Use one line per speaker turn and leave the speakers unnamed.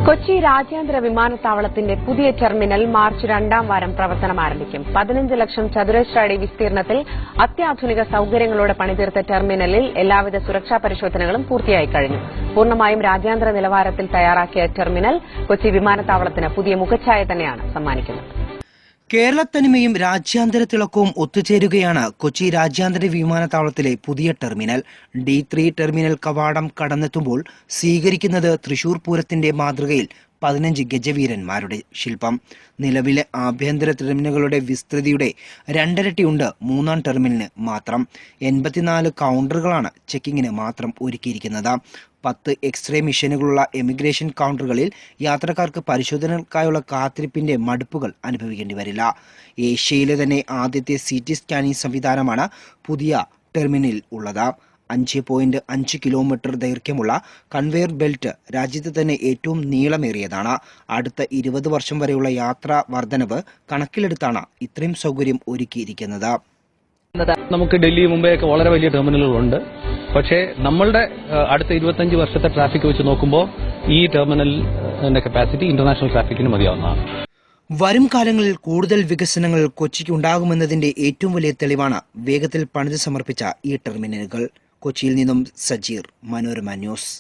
കൊച്ചി രാജ്യാന്തര വിമാനത്താവളത്തിന്റെ പുതിയ ടെർമിനൽ മാർച്ച് 2-ാം വാരം പ്രവർത്തനം ആരംഭിക്കും. 15 ലക്ഷം ചതുരശ്ര അടി വിസ്തീർണത്തിൽ അത്യാധുനിക സൌകര്യങ്ങളോടെ പണിതീർത്ത ടെർമിനലിൽ എല്ലാവിധ സുരക്ഷാ പരിശോധനകളും പൂർത്തിയായി കഴിഞ്ഞു. പൂർണ്ണമായും രാജ്യാന്തര നിലവാരത്തിൽ തയ്യാറാക്കിയ ടെർമിനൽ കൊച്ചി വിമാനത്താവളത്തിന് പുതിയ മുഖച്ഛായ തന്നെയാണ് സമ്മാനിക്കുന്നത്.
കേരളത്തനിമയും രാജ്യാന്തര തിളക്കവും ഒത്തുചേരുകയാണ് കൊച്ചി രാജ്യാന്തര വിമാനത്താവളത്തിലെ പുതിയ ടെർമിനൽ. D3 ടെർമിനൽ കവാടം കടന്നെത്തുമ്പോൾ സ്വീകരിക്കുന്നത് തൃശൂർ പൂരത്തിന്റെ മാതൃകയിൽ 15 ഗജവീരന്മാരുടെ ശില്പം. നിലവിലെ ആഭ്യന്തര ടെർമിനലുകളുടെ വിസ്തൃതിയുടെ 2 ഇരട്ടിയുണ്ട് 3-ാം ടെർമിനലിന് മാത്രം. 84 കൗണ്ടറുകളാണ് ചെക്കിങ്ങിന് മാത്രം ഒരുക്കിയിരിക്കുന്നത്. 10 എക്സ്റേ മെഷീനുകളുള്ള എമിഗ്രേഷൻ കൗണ്ടറുകളിൽ യാത്രക്കാർക്ക് പരിശോധനകൾക്കായുള്ള കാത്തിരിപ്പിന്റെ മടുപ്പുകൾ അനുഭവിക്കേണ്ടി വരില്ല. ഏഷ്യയിലെ തന്നെ ആദ്യത്തെ CT സ്കാനിംഗ് സംവിധാനമാണ് പുതിയ ടെർമിനലിൽ ഉള്ളത്. 5.5 കിലോമീറ്റർ ദൈർഘ്യമുള്ള കൺവെയർ ബെൽറ്റ് രാജ്യത്ത് തന്നെ ഏറ്റവും നീളമേറിയതാണ്. അടുത്ത 20 വർഷം വരെയുള്ള യാത്രാ വർധനവ് കണക്കിലെടുത്താണ് ഇത്രയും സൗകര്യം ഒരുക്കിയിരിക്കുന്നത്.
നമുക്ക് ഡൽഹി, മുംബൈ ഒക്കെ വളരെ വലിയ ടെർമിനലുകളുണ്ട്. പക്ഷേ നമ്മളുടെ അടുത്ത 25 വർഷത്തെ ട്രാഫിക് വെച്ച് നോക്കുമ്പോൾ ഈ ടെർമിനലിന്റെ കപ്പാസിറ്റി ഇന്റർനാഷണൽ ട്രാഫിക്കിന് മതിയാവുന്നതാണ്.
വരും കാലങ്ങളിൽ കൂടുതൽ വികസനങ്ങൾ കൊച്ചിക്ക് ഉണ്ടാകുമെന്നതിന്റെ ഏറ്റവും വലിയ തെളിവാണ് വേഗത്തിൽ പണിത് സമർപ്പിച്ച ഈ ടെർമിനലുകൾ. കൊച്ചിയിൽ നിന്നും സജീർ, മനോരമ ന്യൂസ്.